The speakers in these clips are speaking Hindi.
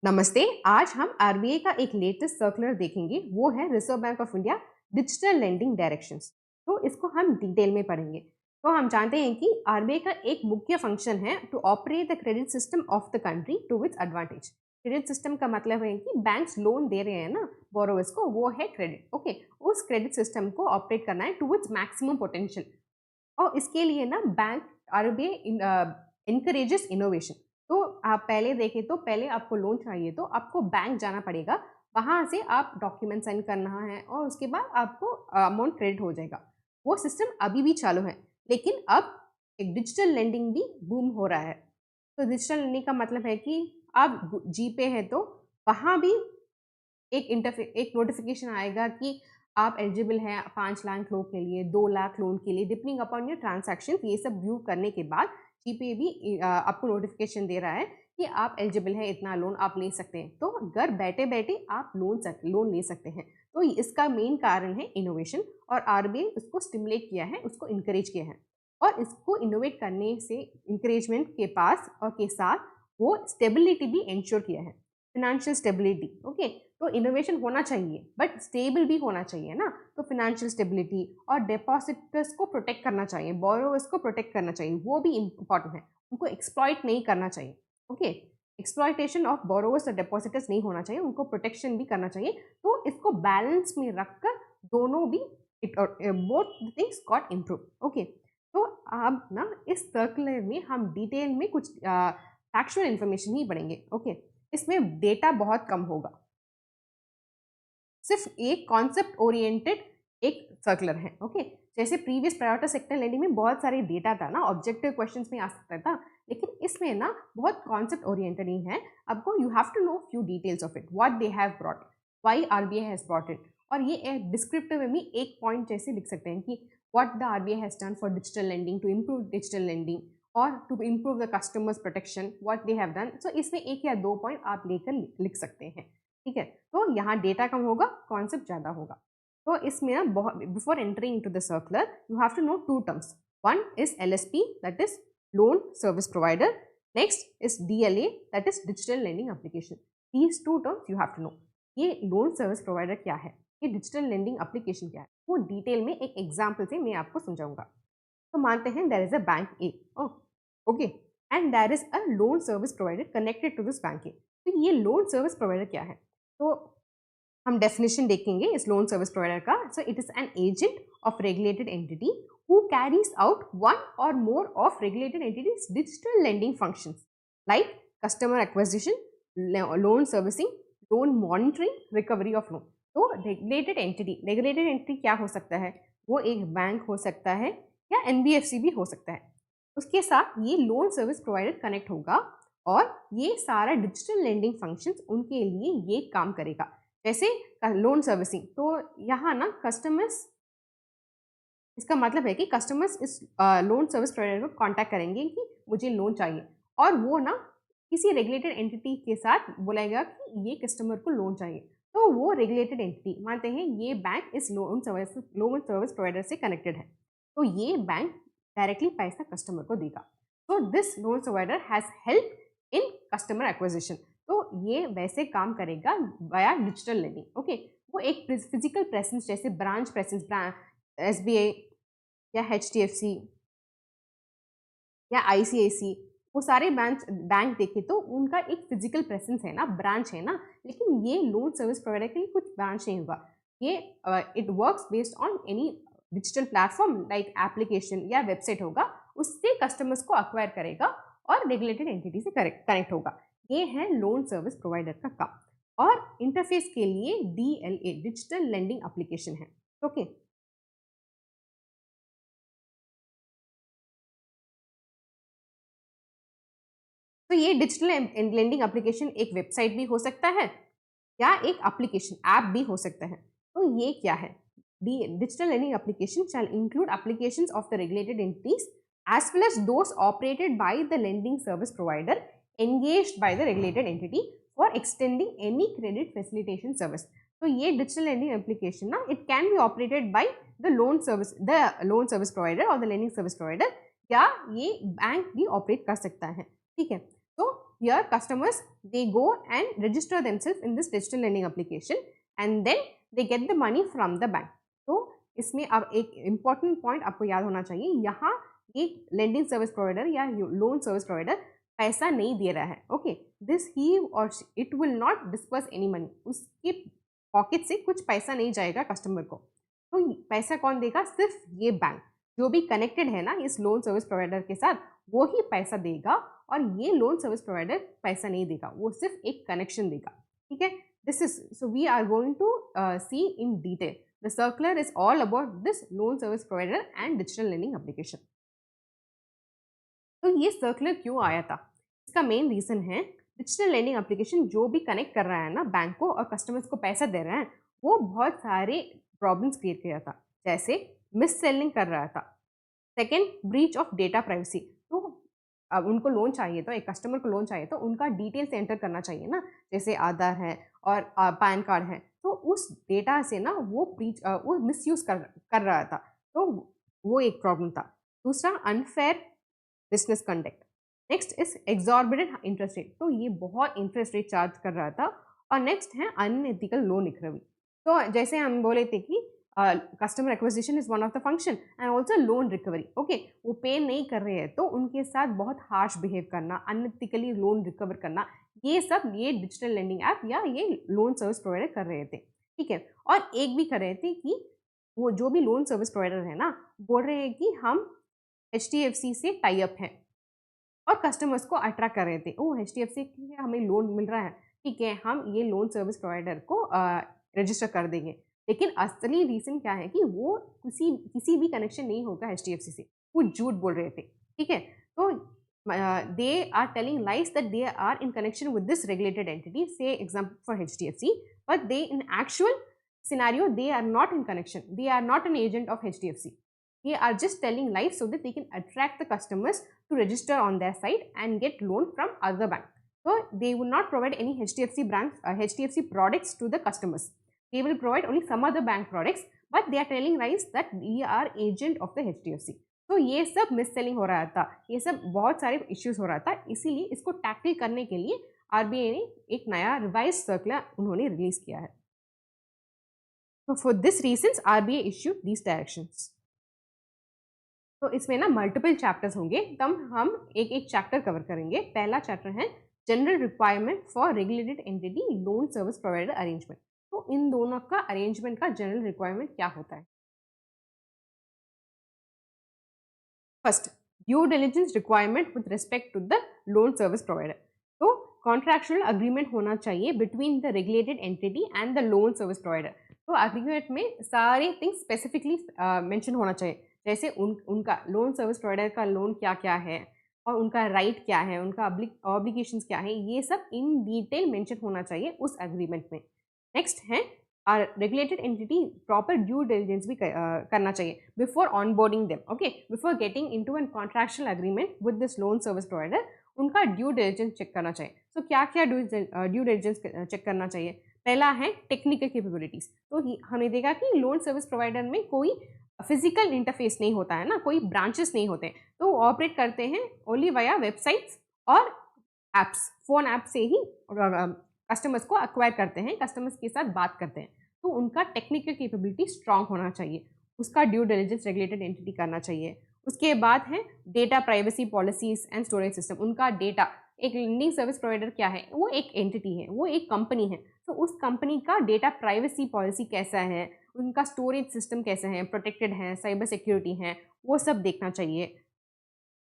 नमस्ते। आज हम आरबीआई का एक लेटेस्ट सर्कुलर देखेंगे। वो है reserve bank of India digital lending directions. तो इसको हम डिटेल में पढ़ेंगे। तो हम जानते हैं कि आरबीआई का एक मुख्य फंक्शन है to operate the credit system of the country to its advantage. Credit system का मतलब है कि बैंक्स लोन दे रहे हैं ना बोरोवर्स को, वो है क्रेडिट। ओके, उस क्रेडिट सिस्टम को ऑपरेट करना है टू इट्स मैक्सिमम पोटेंशियल। और इसके लिए ना बैंक आरबीआई इनकरेजेस इनोवेशन। तो आप पहले देखें तो पहले आपको लोन चाहिए तो आपको बैंक जाना पड़ेगा, वहां से आप डॉक्यूमेंट साइन करना है और उसके बाद आपको अमाउंट क्रेडिट हो जाएगा। वो सिस्टम अभी भी चालू है, लेकिन अब एक डिजिटल लेंडिंग भी बूम हो रहा है। तो डिजिटल लेंडिंग का मतलब है कि आप जीपे है तो वहां भी एक नोटिफिकेशन आएगा कि आप एलिजिबल हैं 5 लाख लोन के लिए, 2 लाख लोन के लिए, डिपेंडिंग अपॉन योर ट्रांजैक्शन। ये सब व्यू करने के बाद जीपे भी आपको नोटिफिकेशन दे रहा है कि आप एलिजिबल हैं, इतना लोन आप ले सकते हैं। तो घर बैठे बैठे आप लोन ले सकते हैं। तो इसका मेन कारण है इनोवेशन, और आरबीआई उसको स्टिमुलेट किया है, उसको इनकरेज किया है। और इसको इनोवेट करने से इंकरेजमेंट के पास और के साथ वो स्टेबिलिटी भी इंश्योर किया है, फिनेंशियल स्टेबिलिटी। ओके, तो इनोवेशन होना चाहिए बट स्टेबल भी होना चाहिए ना। तो फिनेंशियल स्टेबिलिटी और डिपॉजिटर्स को प्रोटेक्ट करना चाहिए, बोरोवर्स को प्रोटेक्ट करना चाहिए, वो भी इंपॉर्टेंट है। उनको एक्सप्लॉइट नहीं करना चाहिए। ओके, एक्सप्लॉइटेशन ऑफ बोरोवर्स और डिपॉजिटर्स नहीं होना चाहिए, उनको प्रोटेक्शन भी करना चाहिए। तो इसको बैलेंस में रखकर दोनों भी both things got improve. Okay, तो अब ना इस सर्कुलर में हम डिटेल में कुछ फैक्चुअल इंफॉर्मेशन ही पढ़ेंगे। ओके, इसमें डेटा बहुत कम होगा, सिर्फ एक कॉन्सेप्ट ओरिएंटेड एक सर्कुलर है। ओके, जैसे प्रीवियस प्रायोरिटी सेक्टर लेंडिंग में बहुत सारे डेटा था ना, ऑब्जेक्टिव क्वेश्चंस में आ सकता था, लेकिन इसमें ना बहुत कॉन्सेप्ट ओरिएंटेड ही है। आपको you have to know few details of it, what they have brought, why RBI has brought it. और ये डिस्क्रिप्टिव में भी एक पॉइंट जैसे लिख सकते हैं कि what the RBI has done for digital lending to improve digital lending और to improve the customers protection, what they have done. So इसमें एक या दो पॉइंट आप लेकर लिख सकते हैं। ठीक है, तो यहाँ डेटा कम होगा, कॉन्सेप्ट ज्यादा होगा। तो इसमें ना before entering into the circular you have to know two terms. One is LSP, that is loan service provider. Next is DLA, that is digital lending application. These two terms you have to know. ये लोन सर्विस प्रोवाइडर क्या है, ये डिजिटल लेंडिंग एप्लीकेशन क्या है, वो डिटेल में एक एग्जाम्पल से मैं आपको समझाऊंगा। तो मानते हैं there is a bank A, okay, and there is a loan service provider connected to this bank A. तो ये लोन सर्विस प्रोवाइडर क्या है, तो हम डेफिनेशन देखेंगे इस लोन सर्विस प्रोवाइडर का। So it is an agent of regulated entity who carries out one or more of regulated entities digital lending functions like customer acquisition, loan servicing, loan monitoring, recovery of loan. तो रेगुलेटेड एंटिटी क्या हो सकता है, वो एक बैंक हो सकता है या एनबीएफसी भी हो सकता है। उसके साथ ये लोन सर्विस प्रोवाइडर कनेक्ट होगा और ये सारा डिजिटल लेंडिंग फंक्शंस उनके लिए ये काम करेगा। जैसे लोन सर्विसिंग, तो यहाँ ना कस्टमर्स, इसका मतलब है कि कस्टमर्स इस लोन सर्विस प्रोवाइडर को कांटेक्ट करेंगे कि मुझे लोन चाहिए, और वो ना किसी रेगुलेटेड एंटिटी के साथ बोलेगा कि ये कस्टमर को लोन चाहिए। तो वो रेगुलेटेड एंटिटी, मानते हैं ये बैंक इस लोन सर्विस प्रोवाइडर से कनेक्टेड है, तो ये बैंक डायरेक्टली पैसा कस्टमर को देगा। तो this loan provider has help in customer acquisition. तो ये वैसे काम करेगा वाया डिजिटल लेंडिंग। ओके, वो एक फिजिकल प्रेजेंस जैसे ब्रांच प्रेजेंस, एसबीआई या एचडीएफसी या आईसीआईसी, वो सारे बैंक देखे तो उनका एक फिजिकल प्रेजेंस है ना, ब्रांच है ना। लेकिन ये लोन सर्विस प्रोवाइडर के लिए कुछ ब्रांच नहीं होगा। ये it works based on any digital platform like application या वेबसाइट होगा, उससे कस्टमर्स को अक्वायर करेगा और रेगुलेटेड एंटिटी से कनेक्ट होगा। ये है लोन सर्विस प्रोवाइडर का काम। और इंटरफेस के लिए डीएलए, डिजिटल लेंडिंग एप्लीकेशन है। ओके, तो ये डिजिटल लेंडिंग एप्लीकेशन एक वेबसाइट भी हो सकता है या एक एप्लीकेशन ऐप भी हो सकता है। तो ये क्या है, digital lending application shall include applications of the regulated entities as well as those operated by the lending service provider engaged by the regulated entity for extending any credit facilitation service। तो ये डिजिटल लेंडिंग एप्लीकेशन ना, it can be operated by the loan service provider और द लेंडिंग सर्विस प्रोवाइडर, या ये बैंक भी ऑपरेट कर सकता है। ठीक है, तो here customers they go and register themselves in this digital lending application and then they get the money from the bank. तो इसमें अब एक important point आपको याद होना चाहिए, यहाँ एक lending service provider या loan service provider पैसा नहीं दे रहा है. ओके, दिस ही और it will not disperse any money. उसके पॉकेट से कुछ पैसा नहीं जाएगा कस्टमर को. तो पैसा कौन देगा? सिर्फ ये बैंक जो भी कनेक्टेड है ना इस लोन सर्विस प्रोवाइडर के साथ, वो ही पैसा देगा. और ये लोन सर्विस प्रोवाइडर पैसा नहीं देगा, वो सिर्फ एक कनेक्शन देगा. ठीक है, this is so we are going to see in detail. The circular is all about this loan service provider and digital learning application. तो ये सर्कुलर क्यों आया था? इसका मेन रीजन है डिजिटल लैंडिंग एप्लीकेशन जो भी कनेक्ट कर रहा है ना बैंक को और कस्टमर्स को पैसा दे रहा है, वो बहुत सारे प्रॉब्लम्स क्रिएट किया था. जैसे मिस सेलिंग कर रहा था. Second, breach of data privacy. तो अब उनको लोन चाहिए, तो एक कस्टमर को लोन चाहिए तो उनका डिटेल्स एंटर करना चाहिए ना, जैसे आधार है और पैन कार्ड है. तो उस डेटा से ना वो मिसयूज कर रहा था. तो वो एक प्रॉब्लम था. दूसरा, unfair business conduct. Next is exorbitant interest rate. तो ये बहुत इंटरेस्ट रेट चार्ज कर रहा था. और नेक्स्ट है अनएथिकल लोन रिकवरी. तो जैसे हम बोले थे कि customer acquisition is one of the function and also loan recovery. Okay, वो पे नहीं कर रहे हैं तो उनके साथ बहुत हार्श बिहेव करना, अनएथिकली लोन रिकवर करना, ये सब ये डिजिटल लेंडिंग ऐप या ये लोन सर्विस प्रोवाइडर कर रहे थे. ठीक है, और एक भी कर रहे थे कि वो जो भी लोन सर्विस प्रोवाइडर है ना, बोल रहे हैं कि हम HDFC से टाई अप हैं और कस्टमर्स को अट्रैक्ट कर रहे थे. ओह, HDFC से हमें लोन मिल रहा है, ठीक है, हम ये लोन सर्विस प्रोवाइडर को रजिस्टर कर देंगे. लेकिन असली रीज़न क्या है कि वो किसी भी कनेक्शन नहीं होगा HDFC से. वो झूठ बोल रहे थे. ठीक है, तो they are telling lies that they are in connection with this regulated entity, say example for HDFC, but they in actual scenario they are not in connection, they are not an agent of HDFC. They are just telling lies so that they can attract the customers to register on their site and get loan from other bank. So they will not provide any HDFC products to the customers. They will provide only some other bank products, but they are telling lies that we are agent of the HDFC. तो ये सब मिस सेलिंग हो रहा था, ये सब बहुत सारे इश्यूज हो रहा था. इसीलिए इसको टैकल करने के लिए RBI ने एक नया रिवाइज सर्कुलर उन्होंने रिलीज किया है. So for this reasons RBI issued these directions. तो इसमें ना मल्टीपल चैप्टर्स होंगे, तब हम एक एक चैप्टर कवर करेंगे. पहला चैप्टर है general requirement for regulated entity loan service provider arrangement. तो इन दोनों का अरेंजमेंट का जनरल रिक्वायरमेंट क्या होता है. First, due diligence requirement with respect to the loan service provider. तो कॉन्ट्रैक्चुअल अग्रीमेंट होना चाहिए between the regulated entity and the loan service provider. तो एग्रीमेंट में सारे थिंग्स स्पेसिफिकली मेंशन होना चाहिए, जैसे उनका लोन सर्विस प्रोवाइडर का लोन क्या क्या है और उनका राइट क्या है, उनका ऑब्लिगेशंस क्या है, ये सब इन डिटेल मेंशन होना चाहिए उस एग्रीमेंट में. नेक्स्ट है regulated entity proper due diligence भी करना चाहिए before onboarding them. Okay, before getting into an contractual agreement with this loan service provider उनका ड्यू डिलिजेंस चेक करना चाहिए. तो क्या क्या ड्यू डिलिजेंस चेक करना चाहिए. पहला है टेक्निकल कैपेबिलिटीज. तो हमने देखा कि लोन सर्विस प्रोवाइडर में कोई फिजिकल इंटरफेस नहीं होता है ना, कोई ब्रांचेस नहीं होते, तो ऑपरेट करते हैं ओनली वाया वेबसाइट्स और एप्स. फोन ऐप से ही कस्टमर्स को अक्वायर करते हैं, कस्टमर्स के साथ बात करते हैं. तो उनका टेक्निकल कैपेबिलिटी स्ट्रांग होना चाहिए, उसका ड्यू डिलिजेंस रेगुलेटेड एंटिटी करना चाहिए. उसके बाद है data privacy policies and storage system. उनका डेटा, एक लेंडिंग सर्विस प्रोवाइडर क्या है, वो एक एंटिटी है, वो एक कंपनी है, तो उस कंपनी का डेटा प्राइवेसी पॉलिसी कैसा है, उनका स्टोरेज सिस्टम कैसा है, प्रोटेक्टेड है, साइबर सिक्योरिटी है, वो सब देखना चाहिए.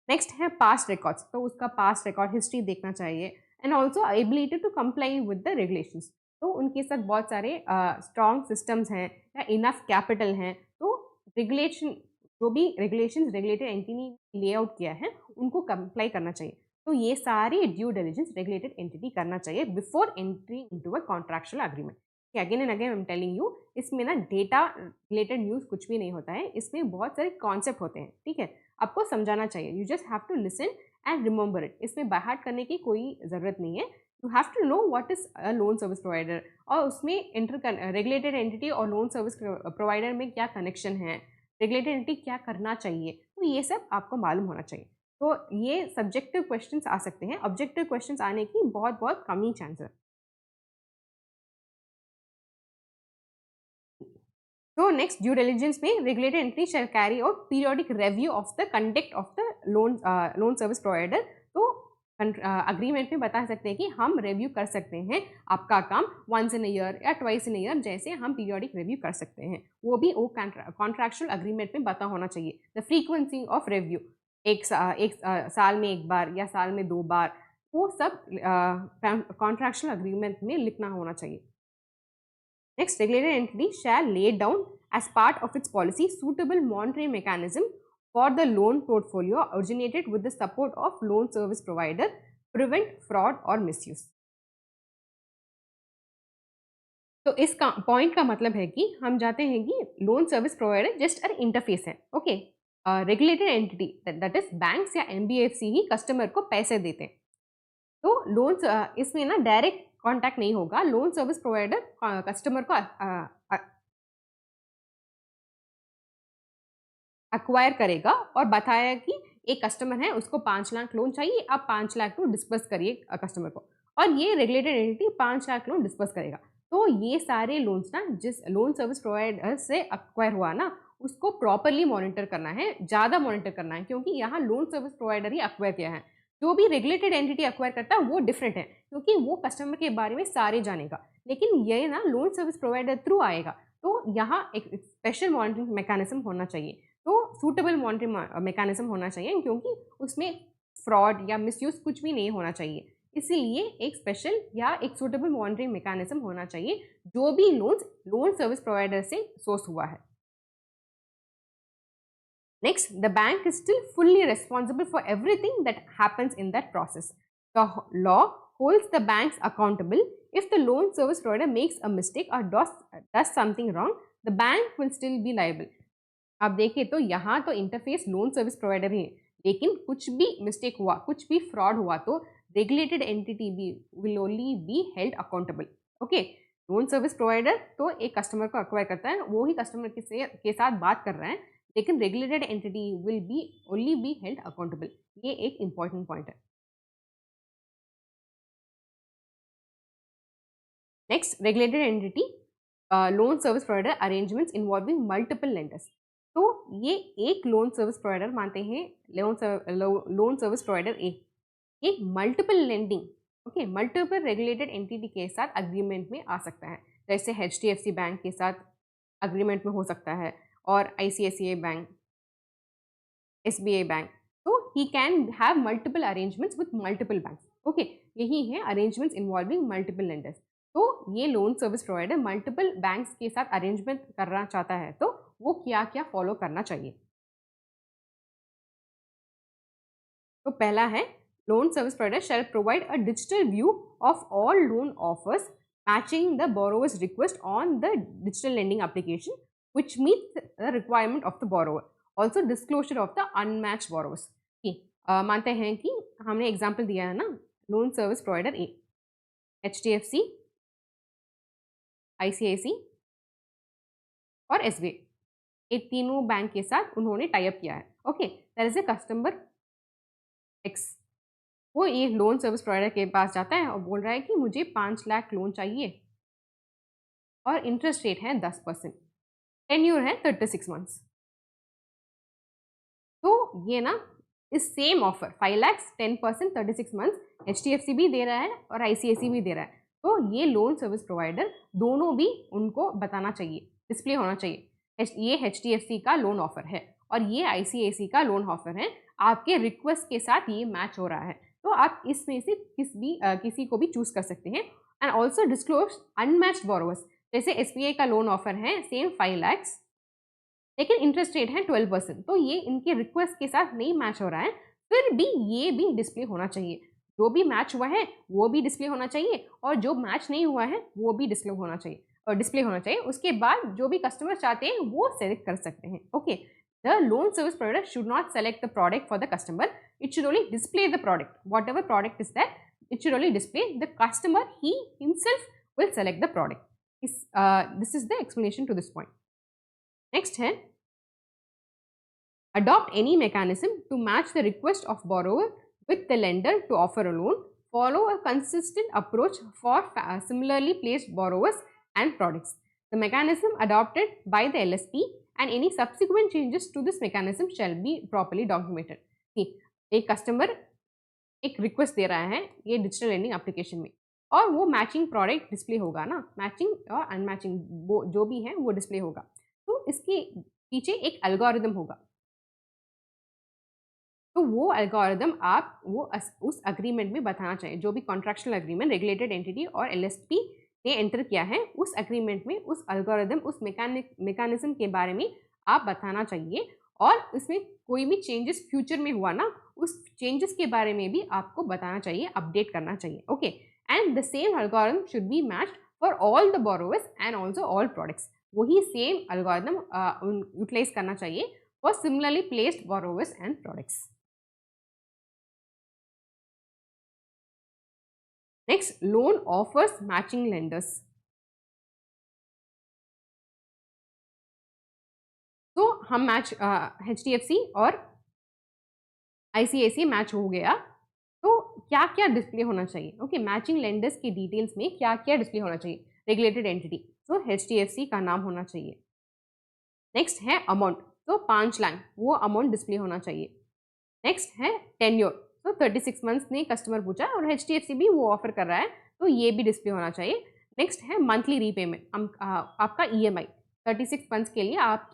नेक्स्ट है पास्ट रिकॉर्ड्स. तो उसका पास्ट रिकॉर्ड हिस्ट्री देखना चाहिए and also ability to comply with the regulations. तो उनके साथ बहुत सारे स्ट्रॉन्ग सिस्टम्स हैं या इनफ कैपिटल हैं. तो रेगुलेशन, जो भी रेगुलेशन रेगुलेटेड एंटिटी ने लेआउट किया है उनको कंप्लाई करना चाहिए. तो ये सारे ड्यू डिलिजेंस रेगुलेटेड एंटिटी करना चाहिए before entry into a contractual agreement. Again and again I am telling you, इसमें ना डेटा रिलेटेड न्यूज़ कुछ भी नहीं होता है, इसमें बहुत सारे कॉन्सेप्ट होते हैं. ठीक है, आपको समझाना चाहिए. You just have to listen and remember it. इसमें बाहर करने की कोई ज़रूरत नहीं है. You have to know what is a loan service provider और उसमें रेगुलेटेड एंटिटी और लोन सर्विस प्रोवाइडर में क्या कनेक्शन है, रेगुलेटेड एंटिटी क्या करना चाहिए, तो ये सब आपको मालूम होना चाहिए. तो ये सब्जेक्टिव क्वेश्चंस आ सकते हैं, ऑब्जेक्टिव क्वेश्चंस आने की बहुत बहुत कम ही चांस है। तो नेक्स्ट, ड्यू डिलिजेंस में regulated entity shall carry out periodic review of the conduct of the loan service provider. तो अग्रीमेंट में बता सकते हैं कि हम रिव्यू कर सकते हैं आपका काम वंस इन ईयर या ट्वाइस इन ईयर, जैसे हम पीरियोडिक रिव्यू कर सकते हैं। वो भी वो कॉन्ट्रैक्चुअल अग्रीमेंट में बता होना चाहिए द फ्रीक्वेंसी ऑफ रिव्यू, एक साल में एक बार या साल में 2 बार, वो सब कॉन्ट्रैक्चुअल अग्रीमेंट में लिखना होना चाहिए। Next, regulated entity shall lay down as part of its policy suitable monitoring mechanism for the loan portfolio originated with the support of loan service provider, prevent fraud or misuse. तो इस पॉइंट का मतलब है कि हम जाते हैं कि loan service provider just a interface है, okay. Regulated entity that is banks या एनबीएफसी ही कस्टमर को पैसे देते हैं। तो लोन इसमें ना डायरेक्ट कांटेक्ट नहीं होगा, लोन सर्विस प्रोवाइडर कस्टमर को एक्वायर करेगा और बताया कि एक कस्टमर है, उसको 5 लाख लोन चाहिए, आप 5 लाख लोन डिस्पर्स करिए कस्टमर को, और ये regulated entity 5 lakh loan disperse करेगा। तो ये सारे लोन्स ना जिस लोन सर्विस प्रोवाइडर से एक्वायर हुआ ना, उसको प्रॉपरली मॉनिटर करना है, ज़्यादा मॉनिटर करना है, क्योंकि यहाँ लोन सर्विस प्रोवाइडर ही एक्वायर किया है। जो भी रेगुलेटेड एंटिटी एक्वायर करता है वो डिफरेंट है, क्योंकि वो कस्टमर के बारे में सारे जानेगा, लेकिन ये ना लोन सर्विस प्रोवाइडर थ्रू आएगा। तो यहाँ एक स्पेशल मॉनिटरिंग मैकेनिज्म होना चाहिए, तो सूटेबल मॉनिटरिंग मैकेनिज्म होना चाहिए, क्योंकि उसमें फ्रॉड या मिसयूज कुछ भी नहीं होना चाहिए। इसीलिए एक स्पेशल या एक सूटेबल मॉनिटरिंग मैकेनिज्म होना चाहिए जो भी लोन सर्विस प्रोवाइडर से सोर्स हुआ है। Next, the bank is still fully responsible for everything that happens in that process. The law holds the banks accountable. If the loan service provider makes a mistake or does something wrong, the bank will still be liable. अब देखिए तो यहाँ तो इंटरफेस लोन सर्विस प्रोवाइडर ही है, लेकिन कुछ भी मिस्टेक हुआ, कुछ भी फ्रॉड हुआ, तो रेगुलेटेड एंटिटी भी will only be held accountable, okay. Loan service provider तो एक कस्टमर को एक्वायर करता है, वो ही कस्टमर के साथ बात कर रहे हैं, लेकिन regulated entity will be only be held accountable. ये एक इंपॉर्टेंट पॉइंट है। Next, regulated entity loan service provider arrangements involving multiple lenders. तो ये एक लोन सर्विस प्रोवाइडर मानते हैं, लोन सर्विस प्रोवाइडर ये multiple lending, okay, multiple regulated entity के साथ अग्रीमेंट में आ सकता है, जैसे HDFC बैंक के साथ अग्रीमेंट में हो सकता है, और ICICI बैंक, SBI बैंक। तो he can have multiple arrangements with multiple banks, okay. यही है अरेंजमेंट्स इन्वॉल्विंग मल्टीपल लेंडर्स। तो ये loan service provider multiple banks के साथ अरेंजमेंट करना चाहता है, तो वो क्या क्या फॉलो करना चाहिए। तो पहला है, loan service provider shell provide a digital view of all loan offers matching the borrowers request on the digital lending application which meets the requirement of the borrower. Also disclosure of the unmatched borrowers. मानते हैं कि हमने एग्जाम्पल दिया है ना, लोन सर्विस प्रोवाइडर ए, HDFC, ICICI और SBI, ये तीनों बैंक के साथ उन्होंने टाई अप किया है, okay. There is a customer X, वो ये लोन सर्विस प्रोवाइडर के पास जाता है और बोल रहा है कि मुझे 5 लाख लोन चाहिए और इंटरेस्ट रेट है 10%, टेन्यूर है 36 मंथ्स। तो ये ना इस same offer 5 lakh 10% 36 months HDFC भी दे रहा है और ICICI भी दे रहा है, तो ये लोन सर्विस प्रोवाइडर दोनों भी उनको बताना चाहिए, डिस्प्ले होना चाहिए, ये HDFC का लोन ऑफर है और ये ICICI का लोन ऑफर है, आपके रिक्वेस्ट के साथ ये मैच हो रहा है, तो आप इसमें से किसी को भी चूज कर सकते हैं। And also disclose unmatched borrowers, जैसे SBI का लोन ऑफर है सेम 5 लाख, लेकिन इंटरेस्ट रेट है 12%, तो ये इनके रिक्वेस्ट के साथ नहीं मैच हो रहा है, फिर भी ये भी डिस्प्ले होना चाहिए। जो भी मैच हुआ है वो भी डिस्प्ले होना चाहिए, और जो मैच नहीं हुआ है वो भी डिस्प्ले होना चाहिए, और डिस्प्ले होना चाहिए। उसके बाद जो भी कस्टमर चाहते हैं वो सेलेक्ट कर सकते हैं, okay. The loan service provider should not select the product for the customer, it should only display the product, whatever product is that, it should only display, the customer ही himself will select the product. This is the explanation to this point. Next है Adopt any mechanism to match the request of borrower with the lender to offer a loan. Follow a consistent approach for similarly placed borrowers and products. The mechanism adopted by the LSP and any subsequent changes to this mechanism shall be properly documented. एक कस्टमर एक रिक्वेस्ट दे रहा है ये डिजिटल लेंडिंग एप्लीकेशन में, और वो मैचिंग प्रोडक्ट डिस्प्ले होगा ना, मैचिंग और अनमैचिंग जो भी है वो डिस्प्ले होगा। तो इसके पीछे एक एल्गोरिदम होगा, तो वो एल्गोरिदम आप वो उस अग्रीमेंट में बताना चाहिए। जो भी कॉन्ट्रैक्चुअल अग्रीमेंट रेगुलेटेड एंटिटी और एलएसपी ने एंटर किया है उस अग्रीमेंट में उस एल्गोरिदम उस मैकेनिज्म के बारे में आप बताना चाहिए, और इसमें कोई भी चेंजेस फ्यूचर में हुआ ना उस चेंजेस के बारे में भी आपको बताना चाहिए, अपडेट करना चाहिए। Okay, and the same algorithm should be matched for all the borrowers and also all products. वही सेम एल्गोरिदम यूटिलाइज करना चाहिए for similarly placed borrowers and products. Next, loan offers matching lenders. तो हम मैच HDFC और ICICI मैच हो गया, तो क्या क्या डिस्प्ले होना चाहिए? ओके, मैचिंग लेंडर्स के डिटेल्स में क्या क्या डिस्प्ले होना चाहिए? रेगुलेटेड एंटिटी, तो HDFC का नाम होना चाहिए। नेक्स्ट है अमाउंट, तो 5 लाख वो अमाउंट डिस्प्ले होना चाहिए। नेक्स्ट है टेन्योर, तो 36 मंथ्स ने कस्टमर पूछा और HDFC भी वो ऑफर कर रहा है, तो ये भी डिस्प्ले होना चाहिए। नेक्स्ट है मंथली रीपेमेंट, आपका EMI 36 मंथ्स के लिए आप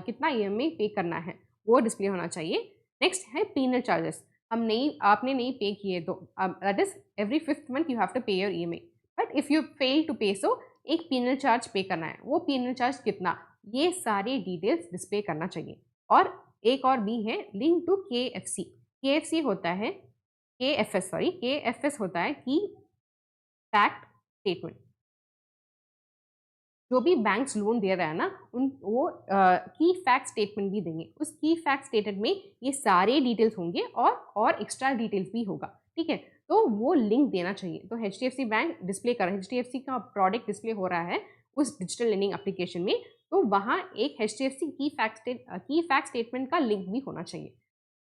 कितना EMI पे करना है वो डिस्प्ले होना चाहिए। नेक्स्ट है पीनल चार्जेस, आपने नहीं पे किए तो that is every 5th month you have to pay your EMI, but if you fail to pay so एक पीनल चार्ज पे करना है, वो पीनल चार्ज कितना, ये सारे डिटेल्स डिस्प्ले करना चाहिए। और एक और भी है लिंक टू KFC होता है KFS होता है की फैक्ट स्टेटमेंट। जो भी बैंक्स लोन दे रहा है ना वो की फैक्ट स्टेटमेंट भी देंगे। उस की फैक्ट स्टेटमेंट में ये सारे डिटेल्स होंगे और एक्स्ट्रा डिटेल्स भी होगा, ठीक है, तो वो लिंक देना चाहिए। तो HDFC बैंक डिस्प्ले कर HDFC का प्रोडक्ट डिस्प्ले हो रहा है उस डिजिटल लेंडिंग एप्लीकेशन में, तो वहाँ एक HDFC की फैक्ट स्टेटमेंट का लिंक भी होना चाहिए।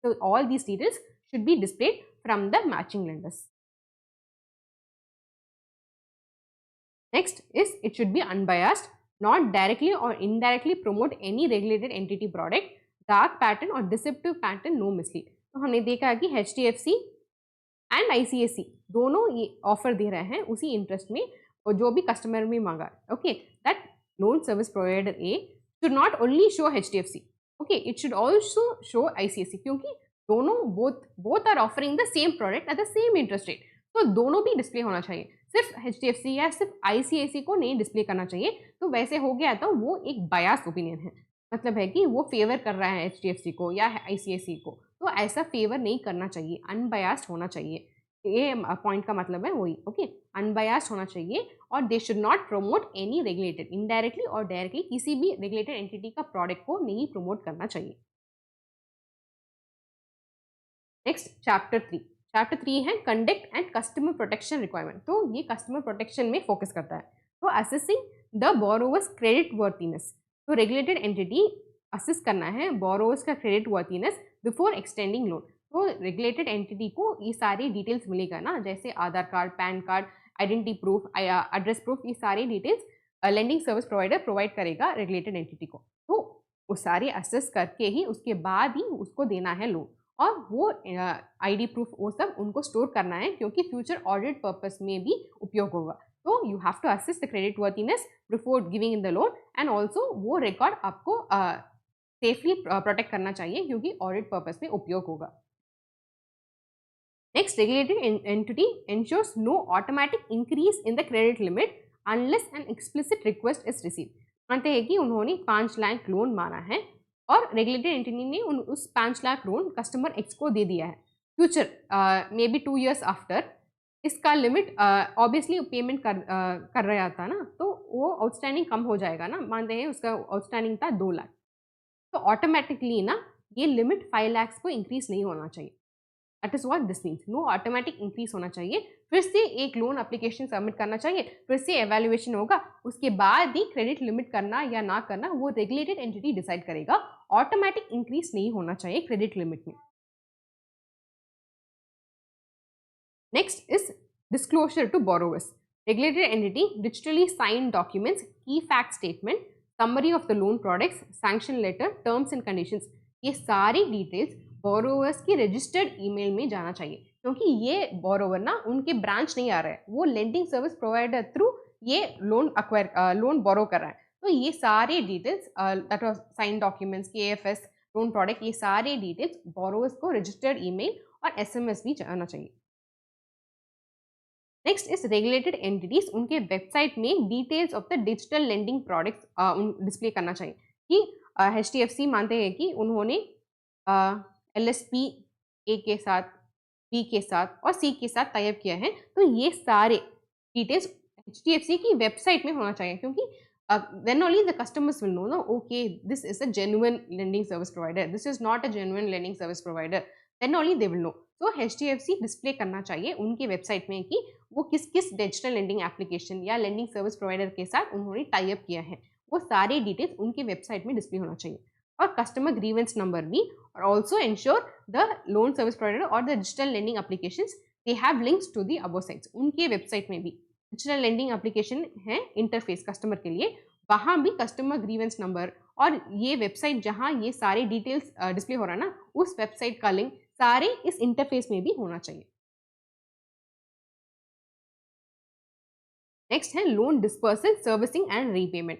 तो all these details should be displayed from the matching lenders. Next is it should be unbiased, not directly or indirectly promote any regulated entity product, dark pattern or deceptive pattern, no mislead. तो हमने देखा कि HDFC एंड ICICI दोनों ये ऑफर दे रहे हैं उसी इंटरेस्ट में और जो भी कस्टमर में मांगा। Okay, that loan service provider A should not only show HDFC, okay, it should also show ICICI, क्योंकि दोनों both are offering the same product at the same interest rate, तो दोनों भी डिस्प्ले होना चाहिए। सिर्फ HDFC या सिर्फ ICICI को नहीं डिस्प्ले करना चाहिए, तो वैसे हो गया तो वो एक बायस ओपिनियन है, मतलब है कि वो फेवर कर रहा है HDFC को या ICICI को, तो ऐसा फेवर नहीं करना चाहिए, अनबायस्ड होना चाहिए। ये पॉइंट का मतलब है वही। ओके, अनबायस्ड होना चाहिए और they should not promote any regulated, indirectly और डायरेक्टली किसी भी रेगुलेटेड एंटिटी का प्रोडक्ट को नहीं प्रमोट करना चाहिए। नेक्स्ट चैप्टर 3 है conduct and customer protection requirement, तो ये कस्टमर प्रोटेक्शन में फोकस करता है। तो assessing the borrowers credit worthiness, तो रेगुलेटेड एंटिटी असेस करना है बोरोवर्स का credit worthiness before extending loan. तो रेगुलेटेड एंटिटी को ये सारी डिटेल्स मिलेगा ना, जैसे Aadhaar card, PAN card, identity proof, address proof, ये सारी details lending service provider provide करेगा रेगुलेटेड एंटिटी को। तो वो सारे असेस करके ही उसके बाद ही उसको देना है लोन, और वो ID प्रूफ वो सब उनको स्टोर करना है क्योंकि फ्यूचर ऑडिट पर्पस में भी उपयोग होगा। तो you have to assess the credit worthiness before giving in the loan, and also वो रिकॉर्ड आपको सेफली प्रोटेक्ट करना चाहिए क्योंकि ऑडिट पर्पस में उपयोग होगा। Next, regulated entity ensures no automatic increase in the credit limit unless an explicit request is received। मानते हैं कि उन्होंने 5 लाख लोन माना है और रेगुलेटेड एंटिटी ने उस 5 लाख लोन कस्टमर X को दे दिया है। Future may be 2 years after इसका लिमिट ऑब्वियसली पेमेंट कर रहा था ना, तो वो आउटस्टैंडिंग कम हो जाएगा ना, मानते हैं उसका आउटस्टैंडिंग था 2 लाख, तो ऑटोमेटिकली ना ये लिमिट 5 लाख को इंक्रीज नहीं होना चाहिए। That is what this means, no automatic increase होना चाहिए। फिर से एक लोन एप्लीकेशन सबमिट करना चाहिए, फिर से एवेल्युएशन होगा, उसके बाद ही क्रेडिट लिमिट करना या ना करना वो रेगुलेटेड एंटिटी डिसाइड करेगा, ऑटोमेटिक इंक्रीज नहीं होना चाहिए क्रेडिट लिमिट में। Next is disclosure to borrowers. Regulated entity digitally signed documents, key fact statement, summary of the loan products, sanction letter, terms and conditions, ये सारी डिटेल्स बोरोवर्स की रजिस्टर्ड ईमेल में जाना चाहिए, क्योंकि ये बोरोवर ना उनके ब्रांच नहीं आ रहा है, वो लेंडिंग सर्विस प्रोवाइडर थ्रू ये लोन बोरो कर रहा है। तो ये सारे details that was sign documents, KFS, loan product, ये सारे डिटेल्स बोरोवर्स को रजिस्टर्ड ईमेल और एसएमएस भी जाना चाहिए। नेक्स्ट इज रेगुलेटेड एंटिटीज, उनके वेबसाइट में details of the digital lending products display करना चाहिए कि एचडीएफसी मानते हैं कि उन्होंने एलएसपी ए के साथ, बी के साथ और सी के साथ टाई अप किया है, तो ये सारे डिटेल्स एचडीएफसी की वेबसाइट में होना चाहिए, क्योंकि then only the customers will know, no, okay, this is a genuine lending service provider, this is not a genuine lending service provider, then only they will know. तो HDFC डिस्प्ले करना चाहिए उनके वेबसाइट में कि वो किस किस डिजिटल लेंडिंग एप्लीकेशन या लेंडिंग सर्विस प्रोवाइडर के साथ उन्होंने टाई अप किया है, वो सारे डिटेल्स उनके वेबसाइट में डिस्प्ले होना चाहिए। और कस्टमर ग्रीवेंस नंबर भी, और also ensure the loan service provider और the digital lending applications they have links to the above sites. उनके वेबसाइट में भी डिजिटल लेंडिंग एप्लीकेशन है इंटरफेस कस्टमर के लिए, वहाँ भी कस्टमर ग्रीवेंस नंबर और ये वेबसाइट जहाँ ये सारे डिटेल्स डिस्प्ले हो रहा है ना, उस वेबसाइट का लिंक सारे इस इंटरफेस में भी होना चाहिए। नेक्स्ट है loan disbursal, servicing and repayment.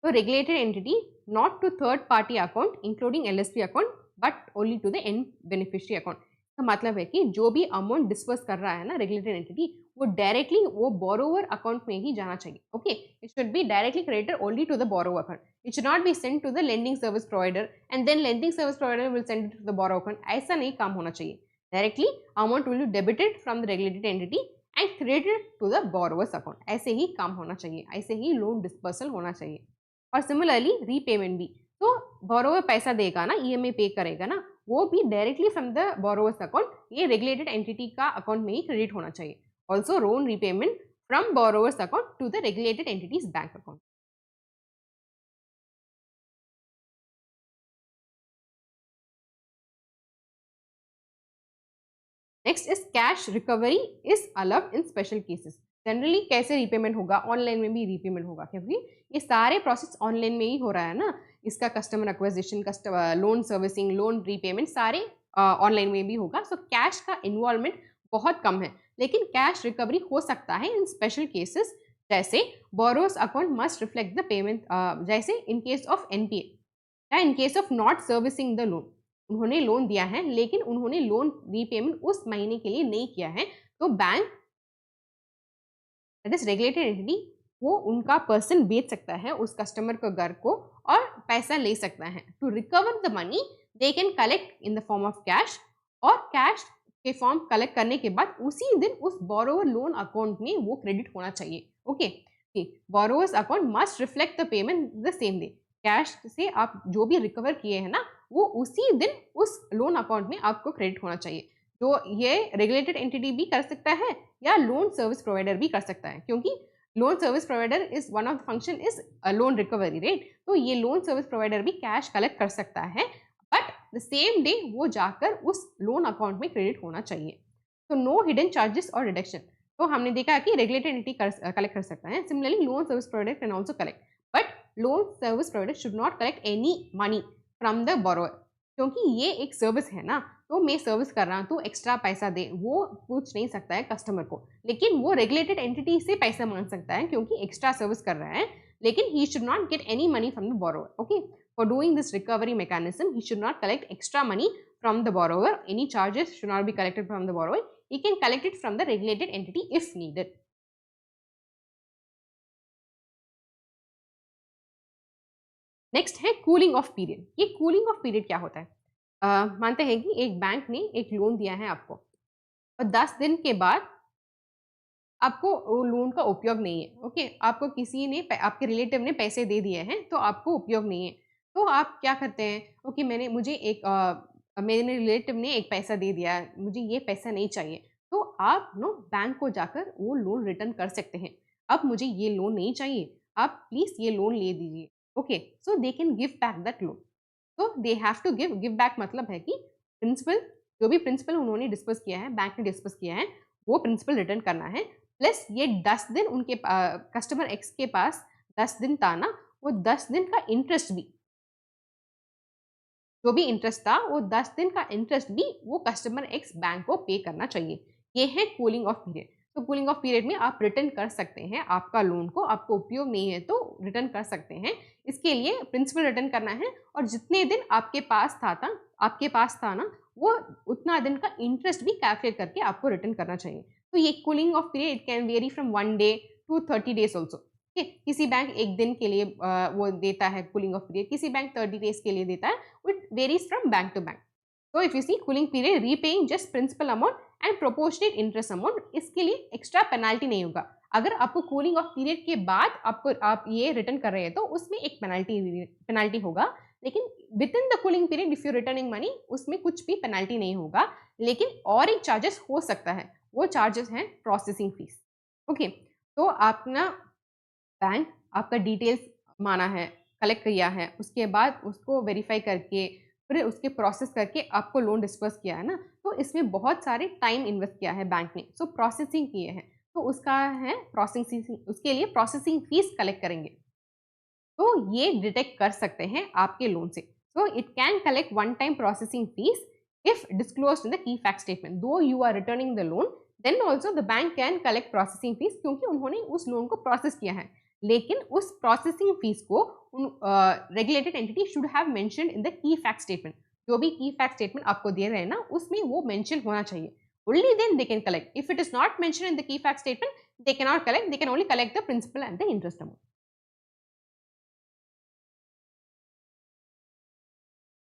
तो regulated entity not to third party account including LSP account but only to the end beneficiary account. इसका मतलब है कि जो भी अमाउंट डिस्पर्स कर रहा है ना रेगुलेटेड एंटिटी, वो डायरेक्टली वो बोरोवर अकाउंट में ही जाना चाहिए। Okay, it should be directly credited only to the borrower account, it should not be send to the lending service provider and then lending service provider will send it to the borrower account. ऐसा नहीं काम होना चाहिए। Directly amount will be debited from the regulated entity and credited to the borrowers account. ऐसे ही काम होना चाहिए, ऐसे ही लोन डिस्पर्सल होना चाहिए। और सिमिलरली रीपेमेंट भी, तो बोरोवर पैसा देगा ना, ईएमआई पे करेगा ना, वो भी directly from the borrowers account, ये रेगुलेटेड एंटिटी का अकाउंट में ही क्रेडिट होना चाहिए। Also loan repayment from borrowers account to the regulated entities bank account. Next is cash recovery is allowed in special cases. Generally कैसे रीपेमेंट होगा, ऑनलाइन में भी रीपेमेंट होगा, क्योंकि ये सारे प्रोसेस ऑनलाइन में ही हो रहा है ना, इसका customer acquisition, customer loan servicing, loan repayment सारे ऑनलाइन में भी होगा। सो कैश का इन्वॉल्वमेंट बहुत कम है, लेकिन कैश रिकवरी हो सकता है इन स्पेशल केसेस, जैसे borrowers account must reflect the payment, जैसे इन केस ऑफ एनपीए या in case of not servicing the loan. उन्होंने लोन दिया है लेकिन उन्होंने लोन रीपेमेंट उस महीने के लिए नहीं किया है, तो bank that is regulated entity वो उनका पर्सन बेच सकता है उस कस्टमर को, घर को, और पैसा ले सकता है। To recover the money they can collect in the form of cash, और कैश के फॉर्म कलेक्ट करने के बाद उसी दिन उस बोरोवर लोन अकाउंट में वो क्रेडिट होना चाहिए। Okay, borrowers account must reflect the payment the same day. Cash से आप जो भी रिकवर किए हैं ना, वो उसी दिन उस लोन अकाउंट में आपको क्रेडिट होना चाहिए। तो ये रेगुलेटेड एंटिटी भी कर सकता है या लोन सर्विस प्रोवाइडर भी कर सकता है, क्योंकि loan service provider is one of the function is loan recovery, right. तो ये लोन सर्विस प्रोवाइडर भी कैश कलेक्ट कर सकता है, बट द सेम डे वो जाकर उस लोन अकाउंट में क्रेडिट होना चाहिए। तो नो हिडन चार्जेस और रिडक्शन। तो हमने देखा कि रेगुलेटेड एंटिटी कलेक्ट कर सकता है। Similarly loan service provider can also collect, but loan service provider should not collect any money from the borrower, क्योंकि ये एक सर्विस है ना, तो मैं सर्विस कर रहा हूँ, तो एक्स्ट्रा पैसा दे, वो पूछ नहीं सकता है कस्टमर को। लेकिन वो रेगुलेटेड एंटिटी से पैसा मांग सकता है क्योंकि एक्स्ट्रा सर्विस कर रहा है, लेकिन he should not get any money from the borrower. Okay, for doing this recovery mechanism he should not collect extra money from the borrower, any charges should not be collected from the borrower, he can collect it from the regulated entity if needed. Next है कूलिंग ऑफ पीरियड। ये कूलिंग ऑफ पीरियड क्या होता है? मानते हैं कि एक बैंक ने एक लोन दिया है आपको, और 10 दिन के बाद आपको वो लोन का उपयोग नहीं है। ओके, आपको किसी ने, आपके रिलेटिव ने पैसे दे दिए हैं, तो आपको उपयोग नहीं है, तो आप क्या करते हैं? ओके, मेरे रिलेटिव ने एक पैसा दे दिया, मुझे ये पैसा नहीं चाहिए, तो आप बैंक को जाकर वो लोन रिटर्न कर सकते हैं। अब मुझे ये लोन नहीं चाहिए, आप प्लीज ये लोन ले दीजिए। Okay, so they can give back that loan. तो they have to give back मतलब है कि प्रिंसिपल, जो भी प्रिंसिपल उन्होंने डिस्पर्स किया है, बैंक ने डिस्पर्स किया है, वो प्रिंसिपल रिटर्न करना है, प्लस ये 10 दिन उनके कस्टमर एक्स के पास 10 दिन था ना, वो 10 दिन का इंटरेस्ट भी, जो भी इंटरेस्ट था वो 10 दिन का इंटरेस्ट भी वो कस्टमर एक्स बैंक को पे करना चाहिए। ये है कूलिंग ऑफ पीरियड। तो कूलिंग ऑफ पीरियड में आप रिटर्न कर सकते हैं आपका लोन को, आपको उपयोग नहीं है तो रिटर्न कर सकते हैं। इसके लिए प्रिंसिपल रिटर्न करना है और जितने दिन आपके पास था ना, वो उतना दिन का इंटरेस्ट भी कैलकुलेट करके आपको रिटर्न करना चाहिए। तो ये cooling off period it can vary from 1 day to 30 days also. किसी बैंक एक दिन के लिए वो देता है कूलिंग ऑफ पीरियड, किसी बैंक 30 डेज के लिए देता है, it varies from bank to bank. तो if you see cooling period repaying just principal amount and proportionate interest amount, इसके लिए एक्स्ट्रा पेनाल्टी नहीं होगा। अगर आपको कूलिंग ऑफ पीरियड के बाद आप ये रिटर्न कर रहे हैं तो उसमें एक पेनाल्टी होगा, लेकिन with in the cooling period if you returning money उसमें कुछ भी पेनाल्टी नहीं होगा। लेकिन और एक चार्जेस हो सकता है, वो चार्जेस हैं प्रोसेसिंग फीस। ओके, तो आप ना बैंक आपका डिटेल्स माना है, कलेक्ट किया है, उसके बाद उसको वेरीफाई करके फिर उसके प्रोसेस करके आपको लोन डिस्पर्स किया है ना, तो इसमें बहुत सारे टाइम इन्वेस्ट किया है बैंक ने, सो प्रोसेसिंग किए हैं, तो उसका है प्रोसेसिंग, उसके लिए प्रोसेसिंग फीस कलेक्ट करेंगे। तो ये डिटेक्ट कर सकते हैं आपके लोन से। So it can collect one time processing fees if disclosed in the key fact statement. Though you are returning the loan, then also the bank can collect processing fees, क्योंकि उन्होंने उस लोन को प्रोसेस किया है। लेकिन उस प्रोसेसिंग फीस को regulated entity should have mentioned in the key fact statement. जो भी की फैक्ट स्टेटमेंट आपको दे रहे हैं ना, उसमें वो मेंशन होना चाहिए। Only then they can collect. If it is not mentioned in the key fact statement, they cannot collect. They can only collect the principal and the interest amount.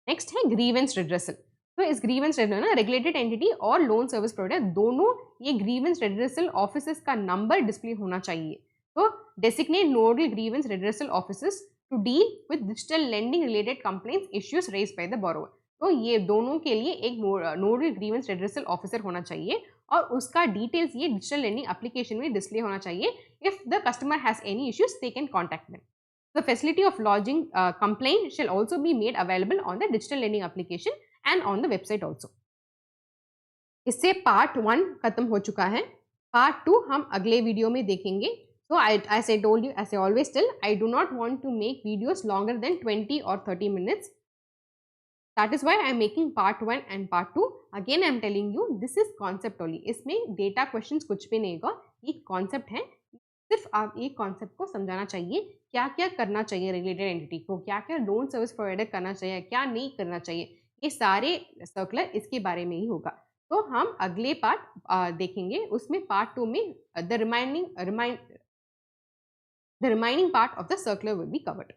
Next है ग्रीवेंस रिड्रेसल। तो इस ग्रीवेंस रिड्रेसल ना रेगुलेटेड एंटिटी और लोन सर्विस प्रोवाइडर दोनों ये ग्रीवेंस रिड्रेसल ऑफिसेस का नंबर डिस्प्ले होना चाहिए। तो designate nodal grievance redressal offices to deal with digital lending related complaints issues raised by the borrower. तो ये दोनों के लिए एक नोडल ग्रीवेंस रिड्रेसल ऑफिसर होना चाहिए और उसका डिटेल्स ये डिजिटल लेंडिंग एप्लीकेशन में डिस्प्ले होना चाहिए। If the customer has any issues they can contact them. The facility of lodging complaint shall also be made available on the digital lending application and on the website also. इससे पार्ट 1 खत्म हो चुका है। पार्ट 2 हम अगले वीडियो में देखेंगे। So as I told you, as I always tell, I do not want to make videos longer than 20 or 30 minutes. That is why I am making part 1 and part 2. Again I am telling you this is concept only. इसमें data questions कुछ भी नहीं होगा, ये concept है। सिर्फ आप एक कॉन्सेप्ट को समझाना चाहिए, क्या क्या करना चाहिए रेगुलेटेड एंटिटी को, क्या क्या लोन सर्विस प्रोवाइडर करना चाहिए, क्या नहीं करना चाहिए, ये सारे सर्कुलर इसके बारे में ही होगा। तो हम अगले पार्ट देखेंगे, उसमें पार्ट 2 में the remaining part of the circular will be covered.